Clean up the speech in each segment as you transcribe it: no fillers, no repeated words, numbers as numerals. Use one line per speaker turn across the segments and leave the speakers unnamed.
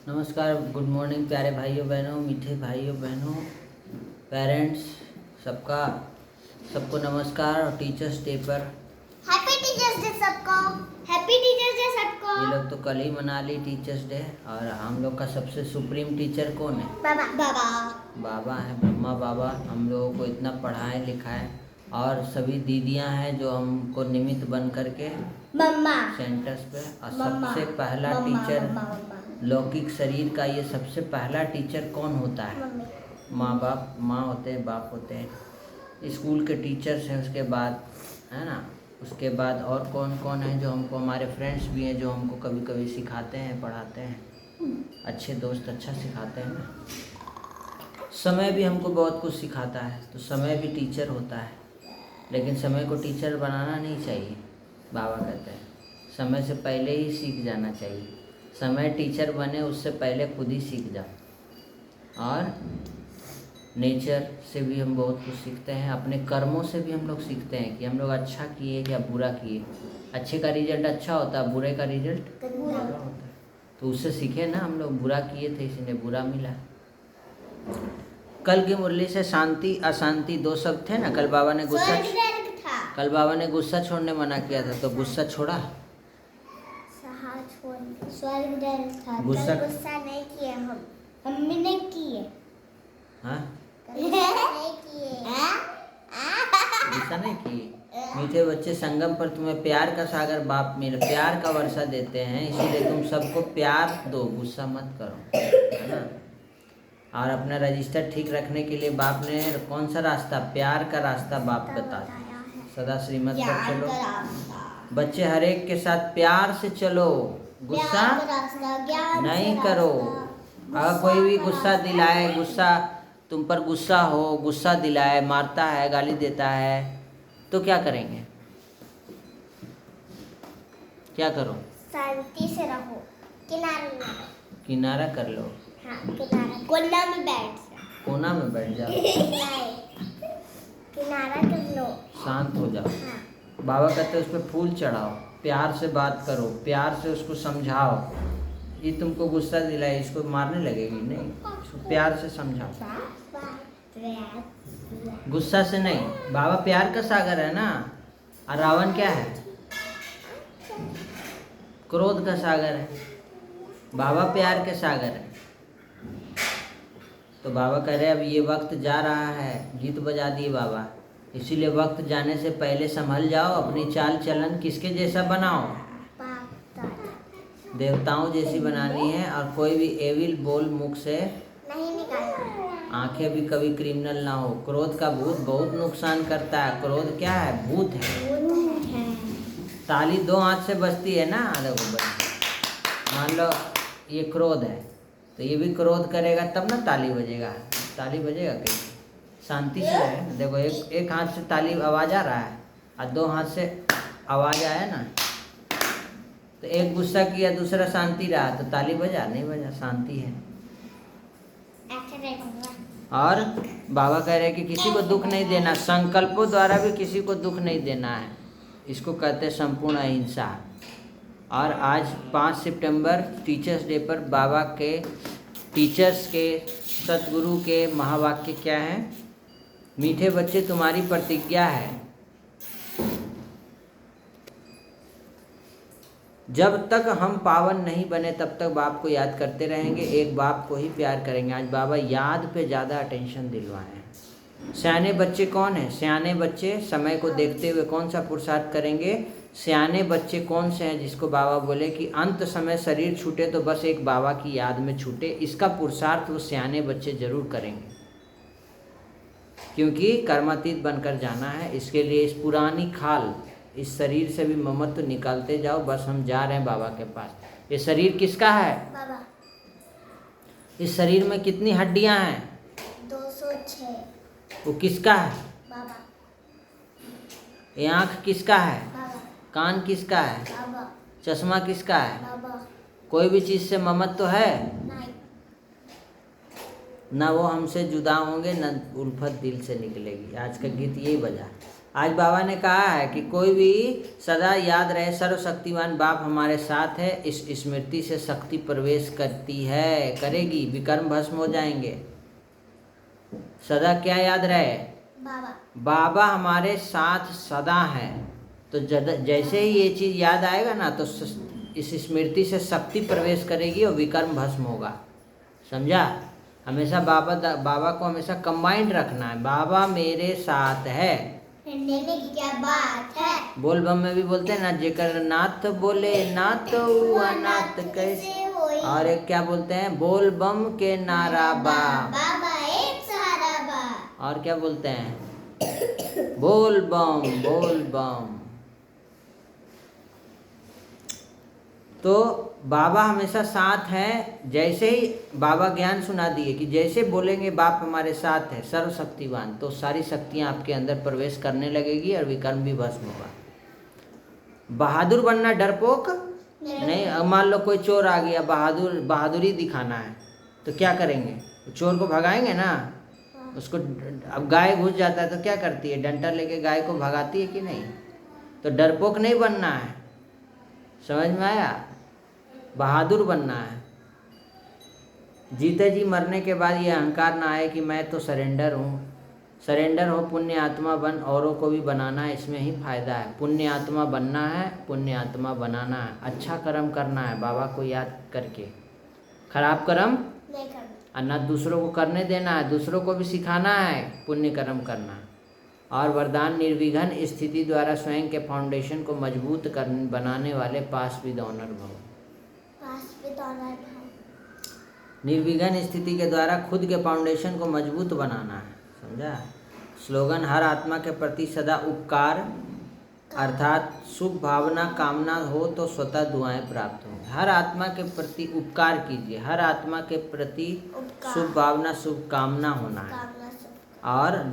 नमस्कार, good morning प्यारे भाइयों बहनों, मीठे भाइयों बहनों, पेरेंट्स, सबको नमस्कार। और टीचर्स डे पर
हैप्पी टीचर्स डे सबको। हैप्पी टीचर्स डे सबको।
ये लोग तो कल ही मना ली टीचर्स डे। और हम लोग का सबसे सुप्रीम टीचर कौन है?
बाबा। बाबा
बाबा है, ब्रह्मा बाबा। हम लोगों को इतना पढ़ाए लिखाए। और सभी दीदियां हैं जो हमको निमित्त बन करके
मम्मा
सेंटर्स पे। और सबसे पहला टीचर लौकिक शरीर का, ये सबसे पहला टीचर कौन होता है? माँ बाप। माँ होते हैं, बाप होते हैं, स्कूल के टीचर्स हैं। उसके बाद है ना, उसके बाद और कौन कौन है जो हमको, हमारे फ्रेंड्स भी हैं जो हमको कभी कभी सिखाते हैं, पढ़ाते हैं। अच्छे दोस्त अच्छा सिखाते हैं ना। समय भी हमको बहुत कुछ सिखाता है, तो समय भी टीचर होता है। लेकिन समय को टीचर बनाना नहीं चाहिए। बाबा कहते हैं समय से पहले ही सीख जाना चाहिए। समय टीचर बने उससे पहले खुद ही सीख जाओ। और नेचर से भी हम बहुत कुछ सीखते हैं, अपने कर्मों से भी हम लोग सीखते हैं कि हम लोग अच्छा किए या बुरा किए। अच्छे का रिजल्ट अच्छा होता है, बुरे का रिजल्ट बुरा होता है। तो उससे सीखे ना हम लोग, बुरा किए थे इसलिए बुरा मिला। कल की मुरली से शांति अशांति दो शब्द थे ना। कल बाबा ने गुस्सा छोड़ने मना किया था, तो गुस्सा छोड़ा? गुस्सा
नहीं किए हमने नहीं किए।
हाँ,
हाँ?
गुस्सा नहीं किए। मीठे बच्चे, संगम पर तुम्हें प्यार का सागर बाप मिल, प्यार का वर्षा देते हैं, इसीलिए तुम सबको प्यार दो, गुस्सा मत करो, है ना। और अपना रजिस्टर ठीक रखने के लिए बाप ने कौन सा रास्ता? प्यार का रास्ता बाप बताता है। सदा श्रीमत पर चलो बच्चे, हर एक के साथ प्यार से चलो, गुस्सा नहीं करो। अगर कोई भी गुस्सा दिलाए, गुस्सा तुम पर गुस्सा हो, गुस्सा दिलाए, मारता है, गाली देता है, तो क्या करेंगे? क्या करो?
शांति से रहो,
किनारा कर लो।
हाँ, कोना में बैठ जाओ।
कोना में बैठ जाओ।
किनारा कर लो,
शांत हो जाओ।
हाँ।
बाबा कहते हैं उस पर फूल चढ़ाओ, प्यार से बात करो, प्यार से उसको समझाओ। ये तुमको गुस्सा दिलाए, इसको मारने लगेगी नहीं, इसको प्यार से समझाओ, गुस्सा से नहीं। बाबा प्यार का सागर है ना। और रावण क्या है? क्रोध का सागर है। बाबा प्यार के सागर है। तो बाबा कह रहे अब ये वक्त जा रहा है, गीत बजा दिए बाबा, इसीलिए वक्त जाने से पहले संभल जाओ, अपनी चाल चलन किसके जैसा बनाओ? देवताओं जैसी बनानी है। और कोई भी एविल बोल मुख से
नहीं निकालना।
आंखें भी कभी क्रिमिनल ना हो। क्रोध का भूत बहुत नुकसान करता है। क्रोध क्या है? भूत है। ताली दो हाथ से बजती है ना। देखो मान लो ये क्रोध है, तो ये भी क्रोध करेगा तब ना ताली बजेगा। ताली बजेगा कैसे? शांति से है। देखो एक हाथ से ताली आवाज आ रहा है और दो हाथ से आवाज आया ना, तो एक गुस्सा किया, दूसरा शांति रहा, तो ताली बजा? नहीं बजा, शांति है। और बाबा कह रहे हैं कि किसी को दुख नहीं देना, संकल्पों द्वारा भी किसी को दुख नहीं देना है। इसको कहते हैं संपूर्ण अहिंसा। और आज 5 सितंबर टीचर्स डे पर बाबा के, टीचर्स के, सतगुरु के महावाक्य क्या है? मीठे बच्चे तुम्हारी प्रतिज्ञा है, जब तक हम पावन नहीं बने तब तक बाप को याद करते रहेंगे, एक बाप को ही प्यार करेंगे। आज बाबा याद पे ज़्यादा अटेंशन दिलवाए हैं। सियाने बच्चे कौन है? सियाने बच्चे समय को देखते हुए कौन सा पुरुषार्थ करेंगे? सियाने बच्चे कौन से हैं जिसको बाबा बोले कि अंत समय शरीर छूटे तो बस एक बाबा की याद में छूटे, इसका पुरुषार्थ वो सियाने बच्चे जरूर करेंगे, क्योंकि कर्मातीत बनकर जाना है। इसके लिए इस पुरानी खाल, इस शरीर से भी ममत्व निकालते जाओ। बस हम जा रहे हैं बाबा के पास। ये शरीर किसका है?
बाबा।
इस शरीर में कितनी हड्डियां हैं?
206।
वो किसका है?
बाबा।
ये आँख किसका है?
बाबा।
कान किसका है?
बाबा।
चश्मा किसका है?
बाबा।
कोई भी चीज़ से ममत्व तो है
नहीं।
ना। वो हमसे जुदा होंगे, न उल्फत दिल से निकलेगी। आज का गीत यही बजा। आज बाबा ने कहा है कि कोई भी सदा याद रहे सर्वशक्तिमान बाप हमारे साथ है। इस स्मृति से शक्ति प्रवेश करती है, करेगी, विकर्म भस्म हो जाएंगे। सदा क्या याद रहे?
बाबा
बाबा हमारे साथ सदा है। तो जैसे ही ये चीज़ याद आएगा ना तो इस स्मृति से शक्ति प्रवेश करेगी और विकर्म भस्म होगा। समझा? हमेशा बाबा को हमेशा कंबाइंड रखना है। बाबा मेरे साथ है।
डरने की क्या बात है?
बोल बम में भी बोलते हैं ना, जेकर नाथ बोले नाथ हुआ नाथ कैसे।
होई?
और एक क्या बोलते हैं? बोल बम के नारा बा,
बाबा एक सहारा बा।
और क्या बोलते हैं? बोल बम बोल बम। तो बाबा हमेशा साथ हैं। जैसे ही बाबा ज्ञान सुना दिए कि जैसे बोलेंगे बाप हमारे साथ है सर्वशक्तिवान, तो सारी शक्तियां आपके अंदर प्रवेश करने लगेगी और विकर्म भी भस्म होगा। बहादुर बनना, डरपोक नहीं। अब मान लो कोई चोर आ गया, बहादुरी दिखाना है तो क्या करेंगे? चोर को भगाएंगे ना। उसको अब गाय घुस जाता है तो क्या करती है? डंडा लेके गाय को भगाती है कि नहीं? तो डरपोक नहीं बनना है। समझ में आया? बहादुर बनना है। जीते जी मरने के बाद ये अहंकार ना आए कि मैं तो सरेंडर हूँ। सरेंडर हो, पुण्य आत्मा बन, औरों को भी बनाना है, इसमें ही फायदा है। पुण्य आत्मा बनना है, पुण्य आत्मा बनाना है, अच्छा कर्म करना है बाबा को याद करके, खराब कर्म
नहीं करना
और ना दूसरों को करने देना है, दूसरों को भी सिखाना है पुण्य कर्म करना। और वरदान निर्विघ्न स्थिति द्वारा स्वयं के फाउंडेशन को मजबूत बनाने वाले पास विद ऑनर भव।
पास विद ऑनर भव।
निर्विघ्न स्थिति के द्वारा खुद के फाउंडेशन को मजबूत बनाना है। समझा? स्लोगन हर आत्मा के प्रति सदा उपकार, अर्थात शुभ भावना कामना हो तो स्वतः दुआएं प्राप्त हों। हर आत्मा के प्रति उपकार कीजिए, हर आत्मा के प्रति शुभ भावना शुभ कामना होना है। और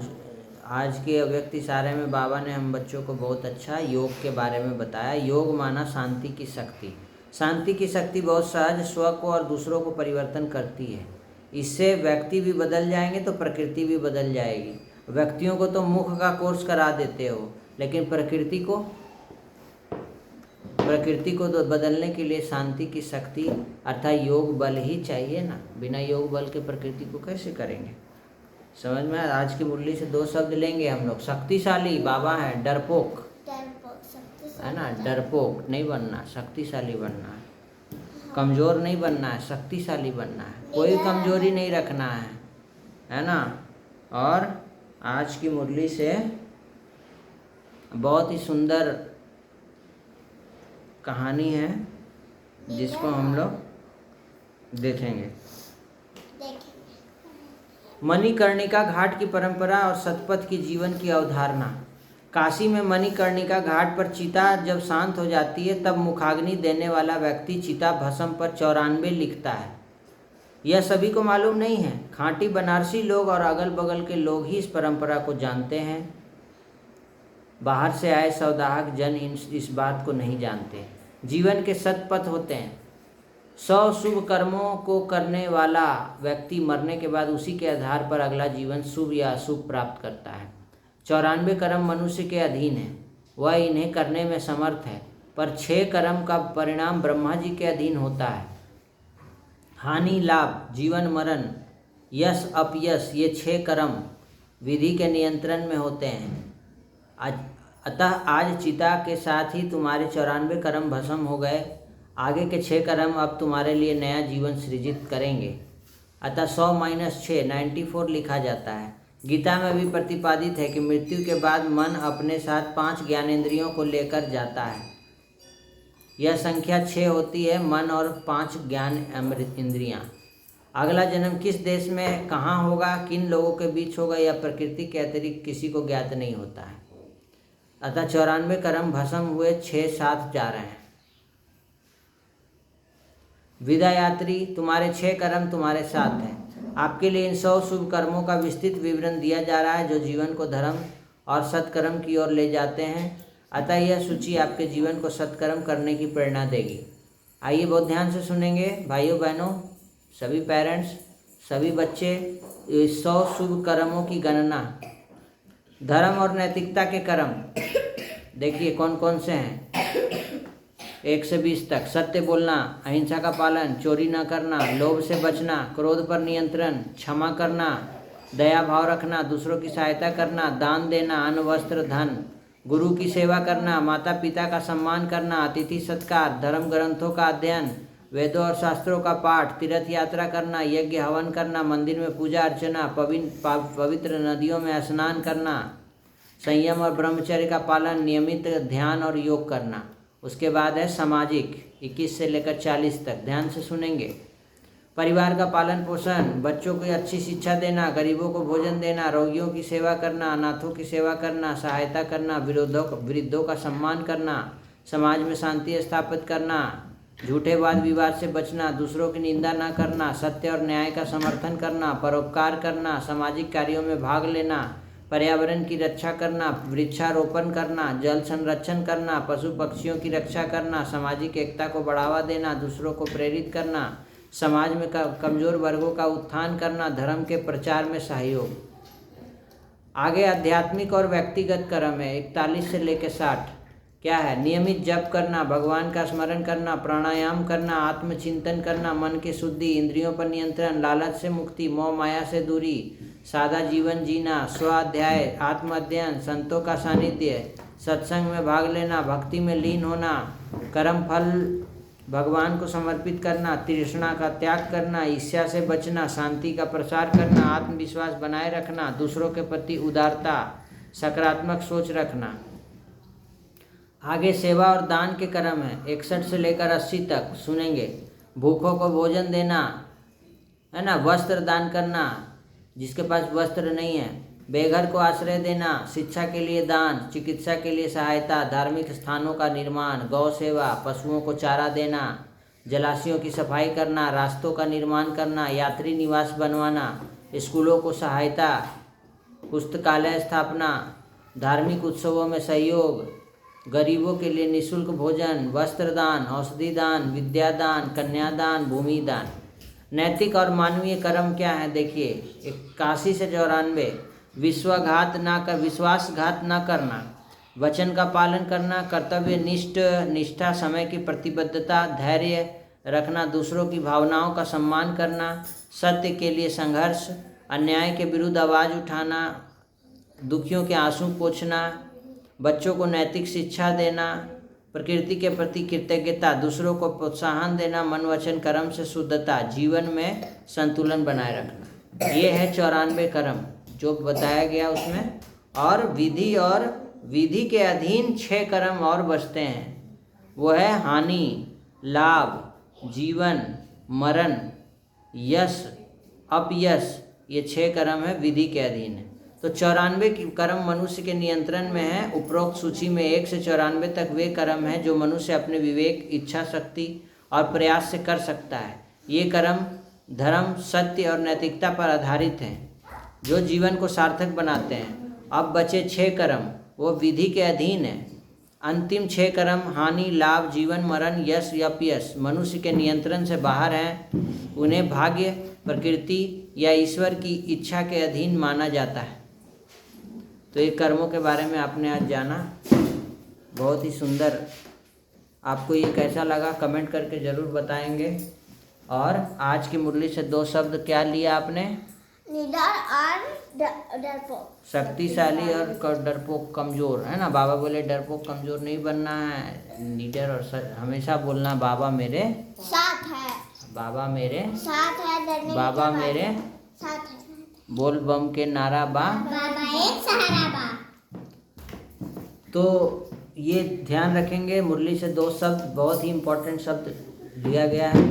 आज के अव्यक्त इशारे में बाबा ने हम बच्चों को बहुत अच्छा योग के बारे में बताया। योग माना शांति की शक्ति। शांति की शक्ति बहुत सहज स्व को और दूसरों को परिवर्तन करती है। इससे व्यक्ति भी बदल जाएंगे तो प्रकृति भी बदल जाएगी। व्यक्तियों को तो मुख का कोर्स करा देते हो, लेकिन प्रकृति को तो बदलने के लिए शांति की शक्ति अर्थात योग बल ही चाहिए ना। बिना योग बल के प्रकृति को कैसे करेंगे? समझ में? आज की मुरली से दो शब्द लेंगे हम लोग। शक्तिशाली बाबा है, डरपोक है ना। डरपोक नहीं बनना, शक्तिशाली बनना है। कमज़ोर नहीं बनना है, शक्तिशाली बनना है। कोई कमजोरी नहीं रखना है ना। और आज की मुरली से बहुत ही सुंदर कहानी है जिसको हम लोग देखेंगे। मणिकर्णिका घाट की परंपरा और सतपथ की जीवन की अवधारणा। काशी में मणिकर्णिका घाट पर चिता जब शांत हो जाती है तब मुखाग्नि देने वाला व्यक्ति चिता भस्म पर 94 लिखता है। यह सभी को मालूम नहीं है। खांटी बनारसी लोग और अगल बगल के लोग ही इस परंपरा को जानते हैं। बाहर से आए सौदाहक जन इस बात को नहीं जानते। जीवन के सतपथ होते हैं। 100 शुभ कर्मों को करने वाला व्यक्ति मरने के बाद उसी के आधार पर अगला जीवन शुभ या अशुभ प्राप्त करता है। 94 कर्म मनुष्य के अधीन है, वह इन्हें करने में समर्थ है, पर 6 कर्म का परिणाम ब्रह्मा जी के अधीन होता है। हानि लाभ, जीवन मरण, यश अपयश, ये 6 कर्म विधि के नियंत्रण में होते हैं। अतः आज चिता के साथ ही तुम्हारे 94 कर्म भस्म हो गए। आगे के 6 कर्म अब तुम्हारे लिए नया जीवन सृजित करेंगे। अतः 100 - 6 94 लिखा जाता है। गीता में भी प्रतिपादित है कि मृत्यु के बाद मन अपने साथ 5 ज्ञानेंद्रियों को लेकर जाता है। यह संख्या 6 होती है, मन और 5 ज्ञान इंद्रियां। अगला जन्म किस देश में कहाँ होगा, किन लोगों के बीच होगा, या प्रकृति के अतिरिक्त किसी को ज्ञात नहीं होता है। अतः 94 कर्म भस्म हुए, 6 साथ जा रहे हैं। विदा यात्री, तुम्हारे 6 कर्म तुम्हारे साथ हैं। आपके लिए इन 100 शुभ कर्मों का विस्तृत विवरण दिया जा रहा है जो जीवन को धर्म और सत्कर्म की ओर ले जाते हैं। अतः यह सूची आपके जीवन को सत्कर्म करने की प्रेरणा देगी। आइए बहुत ध्यान से सुनेंगे भाइयों बहनों, सभी पेरेंट्स, सभी बच्चे। 100 शुभ कर्मों की गणना धर्म और नैतिकता के कर्म देखिए कौन कौन से हैं। 1 से 20 तक। सत्य बोलना, अहिंसा का पालन, चोरी न करना, लोभ से बचना, क्रोध पर नियंत्रण, क्षमा करना, दया भाव रखना, दूसरों की सहायता करना, दान देना, अन्न वस्त्र धन, गुरु की सेवा करना, माता पिता का सम्मान करना, अतिथि सत्कार, धर्म ग्रंथों का अध्ययन, वेदों और शास्त्रों का पाठ, तीर्थ यात्रा करना, यज्ञ हवन करना, मंदिर में पूजा अर्चना, पवित्र नदियों में स्नान करना, संयम और ब्रह्मचर्य का पालन, नियमित ध्यान और योग करना। उसके बाद है सामाजिक 21 से लेकर 40 तक। ध्यान से सुनेंगे। परिवार का पालन पोषण, बच्चों को अच्छी शिक्षा देना, गरीबों को भोजन देना, रोगियों की सेवा करना, अनाथों की सेवा करना, सहायता करना, वृद्धों का सम्मान करना, समाज में शांति स्थापित करना, झूठे वाद विवाद से बचना, दूसरों की निंदा न करना, सत्य और न्याय का समर्थन करना, परोपकार करना, सामाजिक कार्यों में भाग लेना, पर्यावरण की रक्षा करना, वृक्षारोपण करना, जल संरक्षण करना, पशु पक्षियों की रक्षा करना, सामाजिक एकता को बढ़ावा देना, दूसरों को प्रेरित करना, समाज में कमजोर वर्गों का उत्थान करना, धर्म के प्रचार में सहयोग। आगे आध्यात्मिक और व्यक्तिगत कर्म है 41 से लेकर 60। क्या है? नियमित जप करना, भगवान का स्मरण करना, प्राणायाम करना, आत्मचिंतन करना, मन की शुद्धि, इंद्रियों पर नियंत्रण, लालच से मुक्ति, मोह माया से दूरी, सादा जीवन जीना, स्वाध्याय, आत्म अध्ययन, संतों का सानिध्य, सत्संग में भाग लेना, भक्ति में लीन होना, कर्म फल भगवान को समर्पित करना, तृष्णा का त्याग करना, ईर्ष्या से बचना, शांति का प्रसार करना, आत्मविश्वास बनाए रखना, दूसरों के प्रति उदारता, सकारात्मक सोच रखना। आगे सेवा और दान के कर्म है 61 से लेकर 80 तक। सुनेंगे। भूखों को भोजन देना, है ना, वस्त्र दान करना जिसके पास वस्त्र नहीं है, बेघर को आश्रय देना, शिक्षा के लिए दान, चिकित्सा के लिए सहायता, धार्मिक स्थानों का निर्माण, गौ सेवा, पशुओं को चारा देना, जलाशयों की सफाई करना, रास्तों का निर्माण करना, यात्री निवास बनवाना, स्कूलों को सहायता, पुस्तकालय स्थापना, धार्मिक उत्सवों में सहयोग, गरीबों के लिए निःशुल्क भोजन, वस्त्र दान, औषधि दान, विद्यादान, कन्यादान, भूमि दान। नैतिक और मानवीय कर्म क्या है? देखिए 81 से 94। विश्वासघात न करना, वचन का पालन करना, कर्तव्य निष्ठा, समय की प्रतिबद्धता, धैर्य रखना, दूसरों की भावनाओं का सम्मान करना, सत्य के लिए संघर्ष, अन्याय के विरुद्ध आवाज़ उठाना, दुखियों के आंसू पोंछना, बच्चों को नैतिक शिक्षा देना, प्रकृति के प्रति कृतज्ञता, दूसरों को प्रोत्साहन देना, मन वचन कर्म से शुद्धता, जीवन में संतुलन बनाए रखना। ये है 94 कर्म जो बताया गया उसमें। और विधि के अधीन 6 कर्म और बचते हैं। वो है हानि, लाभ, जीवन, मरण, यश, अपयश। ये 6 कर्म है विधि के अधीन है। तो 94 कर्म मनुष्य के नियंत्रण में है। उपरोक्त सूची में 1 से 94 तक वे कर्म हैं जो मनुष्य अपने विवेक, इच्छा शक्ति और प्रयास से कर सकता है। ये कर्म धर्म, सत्य और नैतिकता पर आधारित हैं जो जीवन को सार्थक बनाते हैं। अब बचे 6 कर्म, वो विधि के अधीन है। अंतिम 6 कर्म हानि, लाभ, जीवन, मरण, यश, अपयश मनुष्य के नियंत्रण से बाहर हैं। उन्हें भाग्य, प्रकृति या ईश्वर की इच्छा के अधीन माना जाता है। तो ये कर्मों के बारे में आपने आज जाना, बहुत ही सुंदर। आपको ये कैसा लगा कमेंट करके ज़रूर बताएंगे। और आज की मुरली से 2 शब्द क्या लिया आपने?
निडर और डरपोक।
शक्तिशाली और डरपोक कमज़ोर, है ना। बाबा बोले डरपोक कमज़ोर नहीं बनना है, निडर और हमेशा बोलना बाबा मेरे
साथ है,
बाबा मेरे
साथ है, डरने
बाबा
की
मेरे
साथ है,
बोल बम के नारा
बाबा एक सहारा बा।
तो ये ध्यान रखेंगे। मुरली से 2 शब्द, बहुत ही इम्पोर्टेंट शब्द लिया गया है।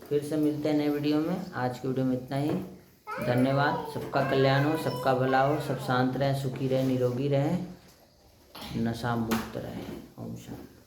फिर से मिलते हैं नए वीडियो में। आज की वीडियो में इतना ही। धन्यवाद। सबका कल्याण हो, सबका भला हो, सब शांत रहें, सुखी रहें, निरोगी रहें, नशा मुक्त रहें। ओम शांति।